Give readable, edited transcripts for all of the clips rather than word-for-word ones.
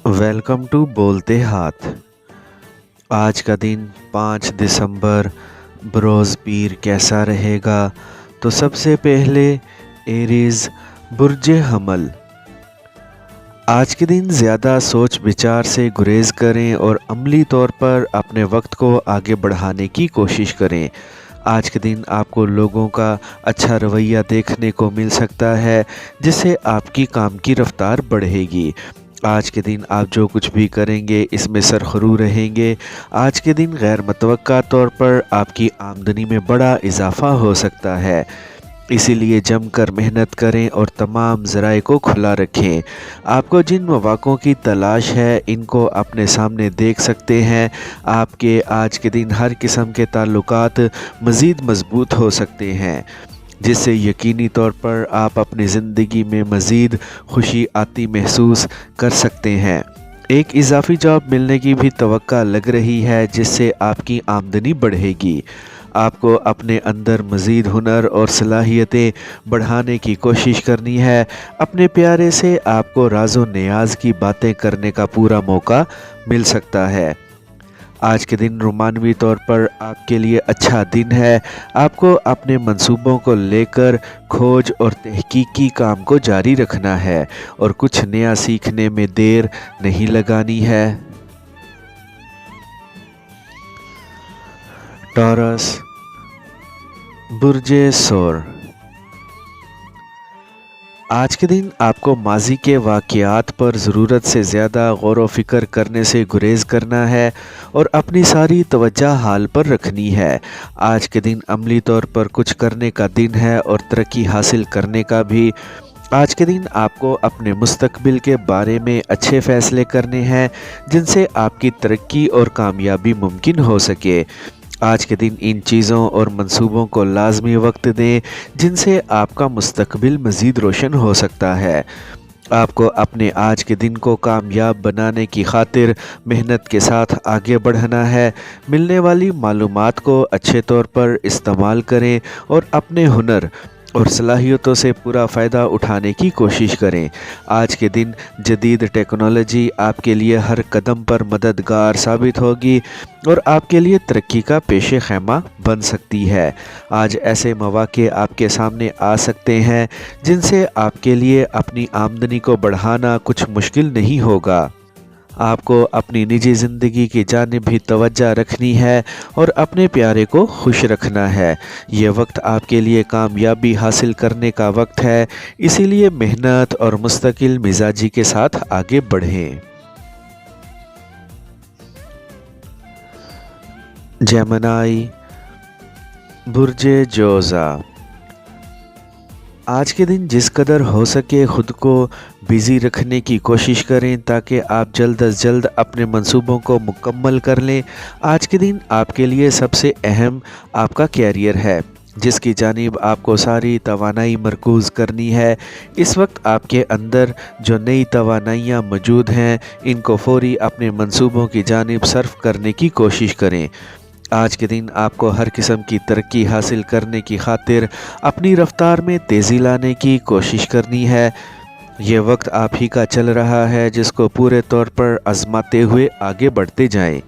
Welcome to बोलते हाथ। आज का दिन 5 दिसंबर बरोज़ पीर कैसा रहेगा? तो सबसे पहले एरीज़ बुर्ज हमल। आज के दिन ज़्यादा सोच विचार से गुरेज करें और अमली तौर पर अपने वक्त को आगे बढ़ाने की कोशिश करें। आज के दिन आपको लोगों का अच्छा रवैया देखने को मिल सकता है, जिससे आपकी काम की रफ्तार बढ़ेगी। आज के दिन आप जो कुछ भी करेंगे इसमें सरखरू रहेंगे। आज के दिन गैर मुतवक्का तौर पर आपकी आमदनी में बड़ा इजाफ़ा हो सकता है, इसीलिए जमकर मेहनत करें और तमाम ज़राए को खुला रखें। आपको जिन मौक़ों की तलाश है इनको अपने सामने देख सकते हैं। आपके आज के दिन हर किस्म के ताल्लुकात मज़ीद मज़बूत हो सकते हैं, जिससे यकीनी तौर पर आप अपनी ज़िंदगी में मज़ीद खुशी आती महसूस कर सकते हैं। एक इजाफ़ी जॉब मिलने की भी तवक्का लग रही है, जिससे आपकी आमदनी बढ़ेगी। आपको अपने अंदर मज़ीद हुनर और सलाहियतें बढ़ाने की कोशिश करनी है। अपने प्यारे से आपको राज़ो नियाज़ की बातें करने का पूरा मौका मिल सकता है। आज के दिन रोमानवी तौर पर आपके लिए अच्छा दिन है। आपको अपने मंसूबों को लेकर खोज और तहकीकी काम को जारी रखना है और कुछ नया सीखने में देर नहीं लगानी है। टॉरस बुर्जे सोर। आज के दिन आपको माजी के वाक़यात पर ज़रूरत से ज़्यादा गौर व फ़िक्र करने से गुरेज़ करना है और अपनी सारी तवज्जो हाल पर रखनी है। आज के दिन अमली तौर पर कुछ करने का दिन है और तरक्की हासिल करने का भी। आज के दिन आपको अपने मुस्तकबिल के बारे में अच्छे फ़ैसले करने हैं, जिनसे आपकी तरक्की और कामयाबी मुमकिन हो सके। आज के दिन इन चीज़ों और मंसूबों को लाजमी वक्त दें, जिनसे आपका मुस्तकबिल मज़ीद रोशन हो सकता है। आपको अपने आज के दिन को कामयाब बनाने की खातिर मेहनत के साथ आगे बढ़ना है। मिलने वाली मालूमात को अच्छे तौर पर इस्तेमाल करें और अपने हुनर और सलाहियतों से पूरा फ़ायदा उठाने की कोशिश करें। आज के दिन जदीद टेक्नोलॉजी आपके लिए हर कदम पर मददगार साबित होगी और आपके लिए तरक्की का पेशे खैमा बन सकती है। आज ऐसे मौक़े आपके सामने आ सकते हैं, जिनसे आपके लिए अपनी आमदनी को बढ़ाना कुछ मुश्किल नहीं होगा। आपको अपनी निजी ज़िंदगी की जानिब भी तवज्जो रखनी है और अपने प्यारे को खुश रखना है। ये वक्त आपके लिए कामयाबी हासिल करने का वक्त है, इसीलिए मेहनत और मुस्तकिल मिजाजी के साथ आगे बढ़ें। जेमिनी बुर्जे जोज़ा। आज के दिन जिस कदर हो सके ख़ुद को बिज़ी रखने की कोशिश करें, ताकि आप जल्द अज जल्द अपने मंसूबों को मुकम्मल कर लें। आज के दिन आपके लिए सबसे अहम आपका कैरियर है, जिसकी जानिब आपको सारी तवानाई मरकूज़ करनी है। इस वक्त आपके अंदर जो नई तवानाइयाँ मौजूद हैं, इनको फ़ौरी अपने मंसूबों की जानिब सर्फ करने की कोशिश करें। आज के दिन आपको हर किस्म की तरक्की हासिल करने की खातिर अपनी रफ्तार में तेज़ी लाने की कोशिश करनी है। ये वक्त आप ही का चल रहा है, जिसको पूरे तौर पर आजमाते हुए आगे बढ़ते जाएं।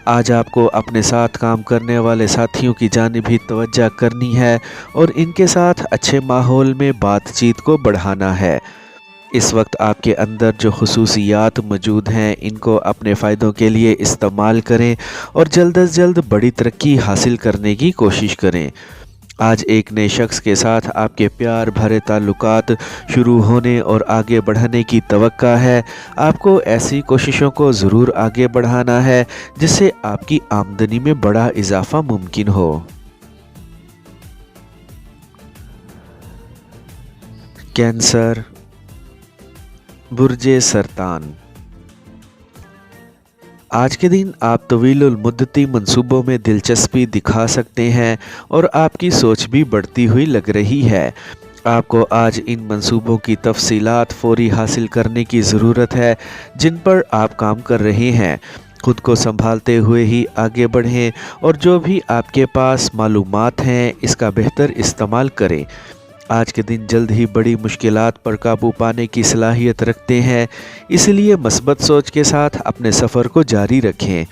आज आपको अपने साथ काम करने वाले साथियों की जानिब भी तवज्जो करनी है और इनके साथ अच्छे माहौल में बातचीत को बढ़ाना है। इस वक्त आपके अंदर जो खुसूसियात मौजूद हैं, इनको अपने फ़ायदों के लिए इस्तेमाल करें और जल्द अज जल्द बड़ी तरक्की हासिल करने की कोशिश करें। आज एक नए शख्स के साथ आपके प्यार भरे ताल्लुकात शुरू होने और आगे बढ़ने की तवक्का है। आपको ऐसी कोशिशों को ज़रूर आगे बढ़ाना है, जिससे आपकी आमदनी में बड़ा इजाफ़ा मुमकिन हो। कैंसर बुर्जे सरतान। आज के दिन आप तवीलुल मुद्दती मंसूबों में दिलचस्पी दिखा सकते हैं और आपकी सोच भी बढ़ती हुई लग रही है। आपको आज इन मंसूबों की तफसीलात फ़ौरी हासिल करने की ज़रूरत है, जिन पर आप काम कर रहे हैं। खुद को संभालते हुए ही आगे बढ़ें और जो भी आपके पास मालूमात हैं, इसका बेहतर इस्तेमाल करें। आज के दिन जल्द ही बड़ी मुश्किलात पर काबू पाने की सलाहियत रखते हैं, इसलिए मस्बत सोच के साथ अपने सफ़र को जारी रखें।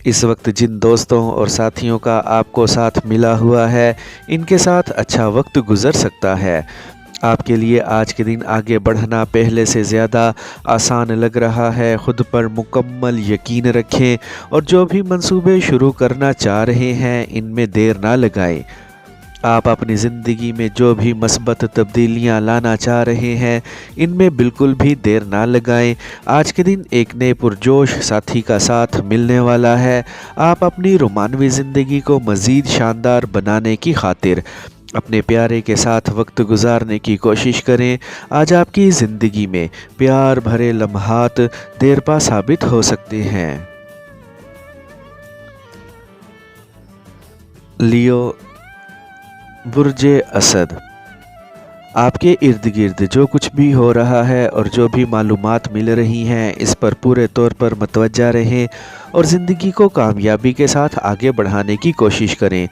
इस वक्त जिन दोस्तों और साथियों का आपको साथ मिला हुआ है, इनके साथ अच्छा वक्त गुजर सकता है। आपके लिए आज के दिन आगे बढ़ना पहले से ज़्यादा आसान लग रहा है। खुद पर मुकम्मल यकीन रखें और जो भी मंसूबे शुरू करना चाह रहे हैं, इनमें देर ना लगाएं। आप अपनी ज़िंदगी में जो भी मस्बत तब्दीलियां लाना चाह रहे हैं, इनमें बिल्कुल भी देर ना लगाएं। आज के दिन एक नए पुरजोश साथी का साथ मिलने वाला है। आप अपनी रोमानवी ज़िंदगी को मज़ीद शानदार बनाने की खातिर अपने प्यारे के साथ वक्त गुजारने की कोशिश करें। आज आपकी ज़िंदगी में प्यार भरे लम्हात देरपा साबित हो सकते हैं। लियो, बुर्जे असद, आपके इर्द गिर्द जो कुछ भी हो रहा है और जो भी मालूमात मिल रही हैं, इस पर पूरे तौर पर मतवज्जा रहें और ज़िंदगी को कामयाबी के साथ आगे बढ़ाने की कोशिश करें।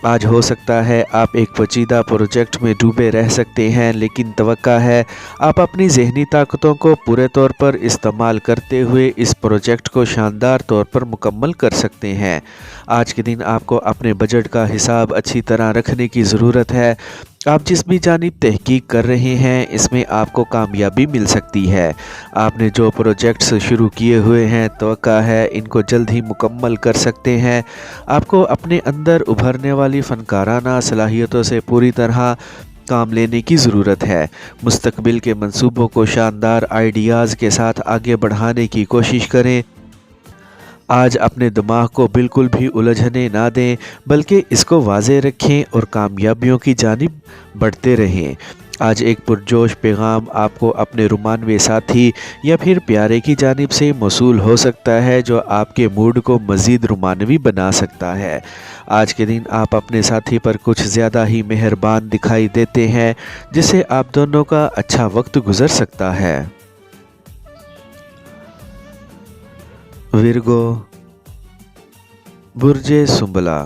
आज हो सकता है आप एक पेचीदा प्रोजेक्ट में डूबे रह सकते हैं, लेकिन तवक्का है आप अपनी ज़हनी ताकतों को पूरे तौर पर इस्तेमाल करते हुए इस प्रोजेक्ट को शानदार तौर पर मुकम्मल कर सकते हैं। आज के दिन आपको अपने बजट का हिसाब अच्छी तरह रखने की ज़रूरत है। आप जिस भी जानिब तहकीक कर रहे हैं, इसमें आपको कामयाबी मिल सकती है। आपने जो प्रोजेक्ट्स शुरू किए हुए हैं, तवक्का है इनको जल्द ही मुकम्मल कर सकते हैं। आपको अपने अंदर उभरने वाली फ़नकाराना सलाहियतों से पूरी तरह काम लेने की ज़रूरत है। मुस्तकबिल के मंसूबों को शानदार आइडियाज़ के साथ आगे बढ़ाने की कोशिश करें। आज अपने दिमाग को बिल्कुल भी उलझने ना दें, बल्कि इसको वाज़े रखें और कामयाबियों की जानिब बढ़ते रहें। आज एक पुरजोश पैगाम आपको अपने रोमानवे साथी या फिर प्यारे की जानिब से मौसूल हो सकता है, जो आपके मूड को मज़ीद रोमानवी बना सकता है। आज के दिन आप अपने साथी पर कुछ ज़्यादा ही मेहरबान दिखाई देते हैं, जिससे आप दोनों का अच्छा वक्त गुजर सकता है। विर्गो, बुर्जे सुंबला,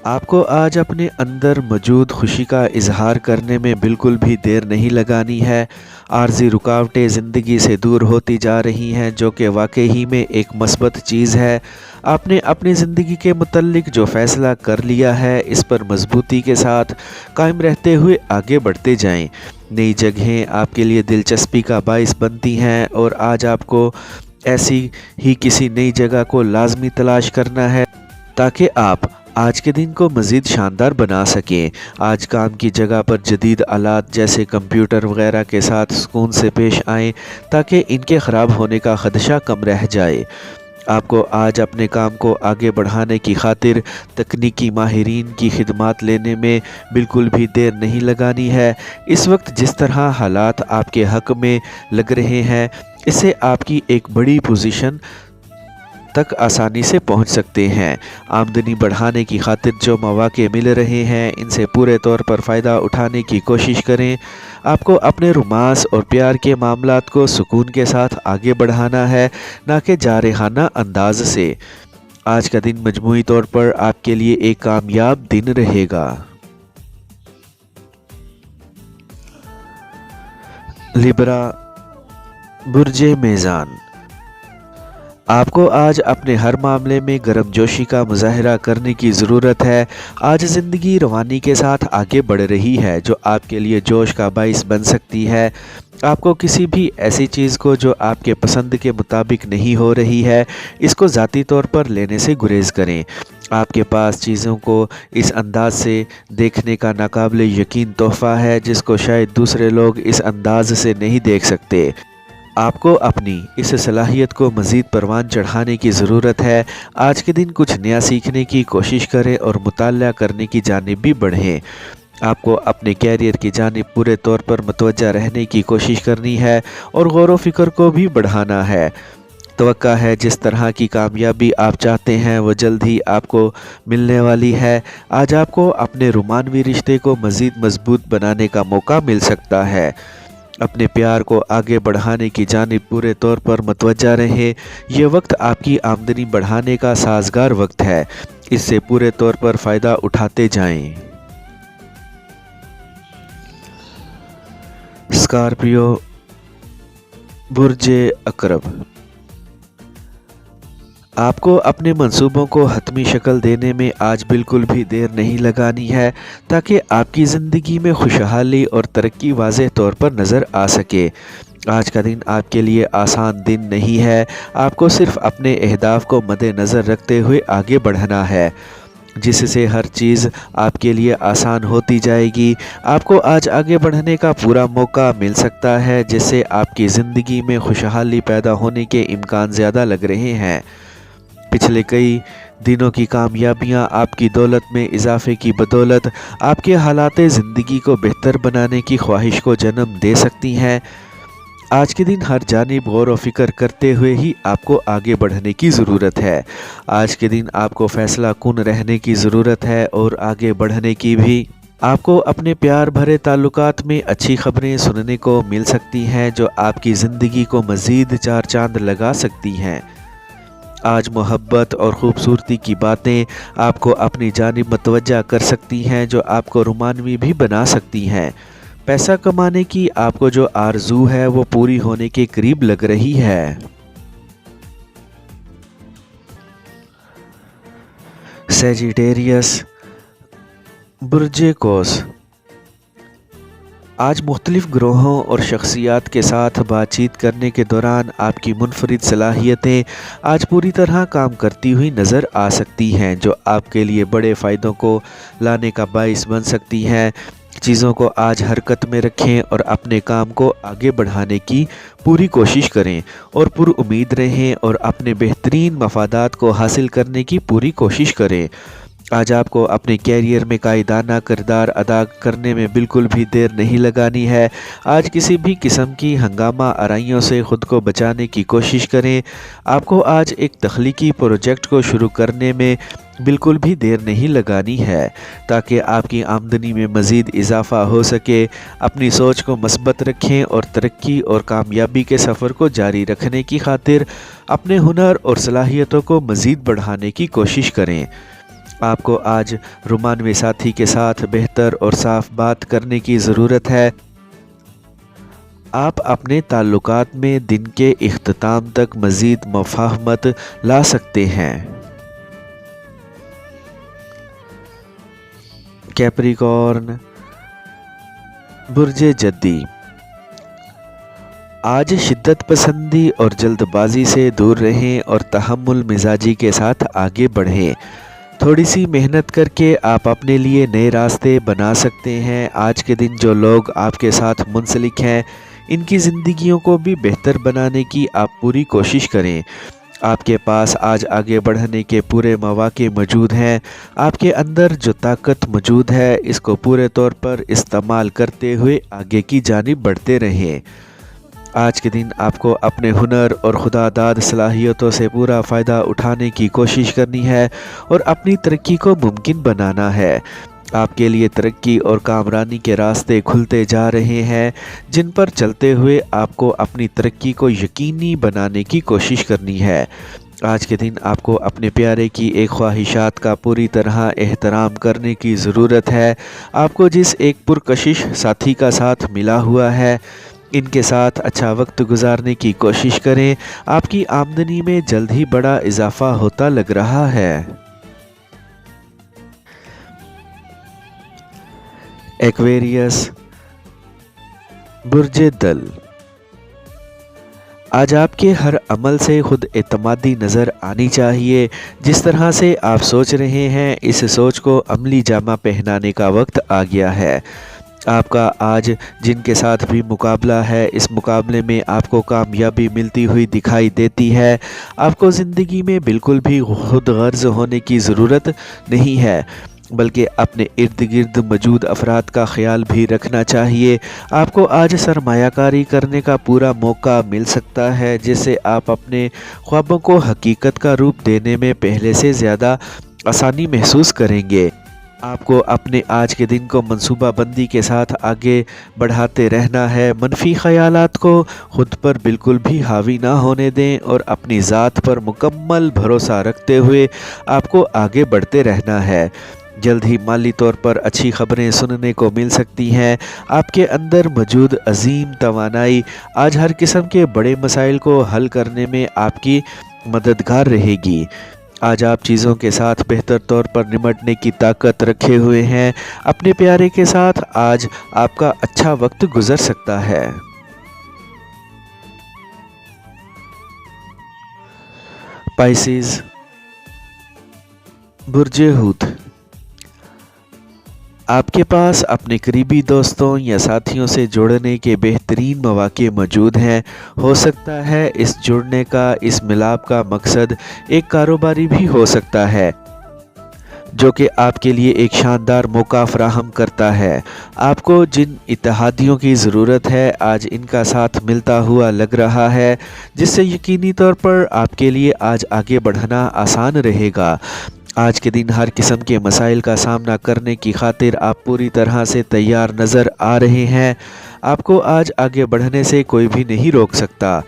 आपको आज अपने अंदर मौजूद खुशी का इजहार करने में बिल्कुल भी देर नहीं लगानी है। आर्जी रुकावटें ज़िंदगी से दूर होती जा रही हैं, जो कि वाकई में एक मस्बत चीज़ है। आपने अपनी ज़िंदगी के मुतल्लिक जो फ़ैसला कर लिया है, इस पर मजबूती के साथ कायम रहते हुए आगे बढ़ते जाएं। नई जगहें आपके लिए दिलचस्पी का बाइस बनती हैं और आज आपको ऐसी ही किसी नई जगह को लाजमी तलाश करना है, ताकि आप आज के दिन को मज़ीद शानदार बना सकें। आज काम की जगह पर जदीद आलात जैसे कंप्यूटर वगैरह के साथ सुकून से पेश आएँ, ताकि इनके ख़राब होने का ख़दशा कम रह जाए। आपको आज अपने काम को आगे बढ़ाने की खातिर तकनीकी माहिरीन की खिदमात लेने में बिल्कुल भी देर नहीं लगानी है। इस वक्त जिस तरह हालात आपके हक़ में लग रहे हैं, इससे आपकी एक बड़ी पोजीशन तक आसानी से पहुंच सकते हैं। आमदनी बढ़ाने की खातिर जो मौके मिल रहे हैं, इनसे पूरे तौर पर फ़ायदा उठाने की कोशिश करें। आपको अपने रोमांस और प्यार के मामलात को सुकून के साथ आगे बढ़ाना है, ना कि जारहाना अंदाज से। आज का दिन मजमूई तौर पर आपके लिए एक कामयाब दिन रहेगा। लिब्रा, बुर्जे मेज़ान, आपको आज अपने हर मामले में गर्मजोशी का मुजाहरा करने की ज़रूरत है। आज ज़िंदगी रवानी के साथ आगे बढ़ रही है, जो आपके लिए जोश का बाइस बन सकती है। आपको किसी भी ऐसी चीज़ को जो आपके पसंद के मुताबिक नहीं हो रही है, इसको ज़ाती तौर पर लेने से गुरेज करें। आपके पास चीज़ों को इस अंदाज से देखने का नाकाबिले यकीन तोहफ़ा है, जिसको शायद दूसरे लोग इस अंदाज से नहीं देख सकते। आपको अपनी इस सलाहियत को मज़ीद परवान चढ़ाने की ज़रूरत है। आज के दिन कुछ नया सीखने की कोशिश करें और मुताला करने की जानिब भी बढ़ें। आपको अपने कैरियर की जानिब पूरे तौर पर मुतवज्जा रहने की कोशिश करनी है और गौर व फिक्र को भी बढ़ाना है। तवक्का है जिस तरह की कामयाबी आप चाहते हैं, वो जल्द ही आपको मिलने वाली है। आज आपको अपने रोमानवी रिश्ते को मज़ीद मजबूत बनाने का मौका मिल सकता है। अपने प्यार को आगे बढ़ाने की जानिब पूरे तौर पर मुतवज्जा रहें। ये वक्त आपकी आमदनी बढ़ाने का साजगार वक्त है, इससे पूरे तौर पर फ़ायदा उठाते जाएं। स्कॉर्पियो, बुर्ज अकरब। आपको अपने मंसूबों को हतमी शक्ल देने में आज बिल्कुल भी देर नहीं लगानी है, ताकि आपकी ज़िंदगी में खुशहाली और तरक्की वाज़ेह तौर पर नज़र आ सके। आज का दिन आपके लिए आसान दिन नहीं है। आपको सिर्फ अपने अहदाफ को मद्देनज़र रखते हुए आगे बढ़ना है, जिससे हर चीज़ आपके लिए आसान होती जाएगी। आपको आज आगे बढ़ने का पूरा मौका मिल सकता है, जिससे आपकी ज़िंदगी में खुशहाली पैदा होने के इम्कान ज़्यादा लग रहे हैं। पिछले कई दिनों की कामयाबियां आपकी दौलत में इजाफे की बदौलत आपके हालात ज़िंदगी को बेहतर बनाने की ख्वाहिश को जन्म दे सकती हैं। आज के दिन हर जानिब गौर व फिक्र करते हुए ही आपको आगे बढ़ने की ज़रूरत है। आज के दिन आपको फ़ैसला कुन रहने की ज़रूरत है और आगे बढ़ने की भी। आपको अपने प्यार भरे ताल्लुकात में अच्छी खबरें सुनने को मिल सकती हैं, जो आपकी ज़िंदगी को मज़ीद चार चांद लगा सकती हैं। आज मोहब्बत और ख़ूबसूरती की बातें आपको अपनी जानिब मतवज्जा कर सकती हैं, जो आपको रोमानवी भी बना सकती हैं। पैसा कमाने की आपको जो आरज़ू है वो पूरी होने के करीब लग रही है। सैजिटेरियस, बुर्ज कौस। आज मुख्तलिफ़ ग्रोहों और शख्सियात के साथ बातचीत करने के दौरान आपकी मुनफरिद सलाहियतें आज पूरी तरह काम करती हुई नज़र आ सकती हैं, जो आपके लिए बड़े फ़ायदों को लाने का बाइस बन सकती हैं। चीज़ों को आज हरकत में रखें और अपने काम को आगे बढ़ाने की पूरी कोशिश करें और पुरुउम्मीद रहें और अपने बेहतरीन मफादात को हासिल करने की पूरी कोशिश करें। आज आपको अपने कैरियर में कायदाना किरदार अदा करने में बिल्कुल भी देर नहीं लगानी है। आज किसी भी किस्म की हंगामा आराइयों से ख़ुद को बचाने की कोशिश करें। आपको आज एक तख्लीकी प्रोजेक्ट को शुरू करने में बिल्कुल भी देर नहीं लगानी है, ताकि आपकी आमदनी में मज़ीद इजाफ़ा हो सके। अपनी सोच को मस्बत रखें और तरक्की और कामयाबी के सफ़र को जारी रखने की खातिर अपने हुनर और सलाहियतों को मज़ीद बढ़ाने की कोशिश करें। आपको आज रोमानवी साथी के साथ बेहतर और साफ बात करने की ज़रूरत है। आप अपने ताल्लुकात में दिन के इख्तिताम तक मज़ीद मुफ़ाहमत ला सकते हैं। कैप्रिकॉर्न, बुर्ज जद्दी। आज शिद्दत पसंदी और जल्दबाजी से दूर रहें और तहम्मुल मिजाजी के साथ आगे बढ़ें। थोड़ी सी मेहनत करके आप अपने लिए नए रास्ते बना सकते हैं। आज के दिन जो लोग आपके साथ मुंसलिक हैं, इनकी ज़िंदगियों को भी बेहतर बनाने की आप पूरी कोशिश करें। आपके पास आज आगे बढ़ने के पूरे मौके मौजूद हैं। आपके अंदर जो ताकत मौजूद है, इसको पूरे तौर पर इस्तेमाल करते हुए आगे की जानिब बढ़ते रहें। आज के दिन आपको अपने हुनर और खुदादाद सलाहियतों से पूरा फ़ायदा उठाने की कोशिश करनी है और अपनी तरक्की को मुमकिन बनाना है। आपके लिए तरक्की और कामरानी के रास्ते खुलते जा रहे हैं, जिन पर चलते हुए आपको अपनी तरक्की को यकीनी बनाने की कोशिश करनी है। आज के दिन आपको अपने प्यारे की एक ख्वाहिशात का पूरी तरह एहतराम करने की ज़रूरत है। आपको जिस एक पुरकशिश साथी का साथ मिला हुआ है, इनके साथ अच्छा वक्त गुजारने की कोशिश करें। आपकी आमदनी में जल्द ही बड़ा इजाफा होता लग रहा है। एक्वेरियस, बुर्ज दल। आज आपके हर अमल से खुद एतमादी नज़र आनी चाहिए। जिस तरह से आप सोच रहे हैं, इस सोच को अमली जामा पहनाने का वक्त आ गया है। आपका आज जिनके साथ भी मुकाबला है, इस मुकाबले में आपको कामयाबी मिलती हुई दिखाई देती है। आपको ज़िंदगी में बिल्कुल भी खुद गर्ज होने की ज़रूरत नहीं है, बल्कि अपने इर्द गिर्द मौजूद अफराद का ख्याल भी रखना चाहिए। आपको आज सरमायाकारी करने का पूरा मौका मिल सकता है, जिससे आप अपने ख्वाबों को हकीकत का रूप देने में पहले से ज़्यादा आसानी महसूस करेंगे। आपको अपने आज के दिन को मंसूबाबंदी के साथ आगे बढ़ाते रहना है। मनफी ख़यालात को ख़ुद पर बिल्कुल भी हावी ना होने दें और अपनी ज़ात पर मुकम्मल भरोसा रखते हुए आपको आगे बढ़ते रहना है। जल्द ही माली तौर पर अच्छी खबरें सुनने को मिल सकती हैं। आपके अंदर मौजूद अजीम तवानाई आज हर किस्म के बड़े मसाइल को हल करने में आपकी मददगार रहेगी। आज आप चीज़ों के साथ बेहतर तौर पर निपटने की ताकत रखे हुए हैं। अपने प्यारे के साथ आज आपका अच्छा वक्त गुजर सकता है। पाइसेस, बुर्ज हूत, आपके पास अपने करीबी दोस्तों या साथियों से जुड़ने के बेहतरीन मौके मौजूद हैं। हो सकता है इस जुड़ने का, इस मिलाप का मकसद एक कारोबारी भी हो सकता है, जो कि आपके लिए एक शानदार मौका फराहम करता है। आपको जिन इत्तेहादियों की ज़रूरत है आज इनका साथ मिलता हुआ लग रहा है, जिससे यकीनी तौर पर आपके लिए आज आगे बढ़ना आसान रहेगा। आज के दिन हर किस्म के मसाइल का सामना करने की खातिर आप पूरी तरह से तैयार नज़र आ रहे हैं। आपको आज आगे बढ़ने से कोई भी नहीं रोक सकता।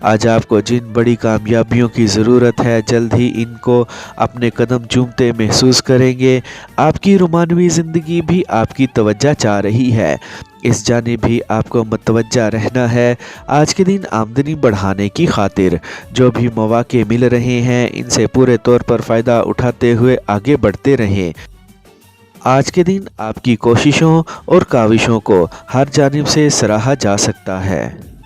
आज आपको जिन बड़ी कामयाबियों की ज़रूरत है, जल्द ही इनको अपने कदम चूमते महसूस करेंगे। आपकी रोमानवी ज़िंदगी भी आपकी तवज्जो चाह रही है, इस जानिब भी आपको मतवज्जा रहना है। आज के दिन आमदनी बढ़ाने की खातिर जो भी मौके मिल रहे हैं, इनसे पूरे तौर पर फ़ायदा उठाते हुए आगे बढ़ते रहें। आज के दिन आपकी कोशिशों और काविशों को हर जानिब से सराहा जा सकता है।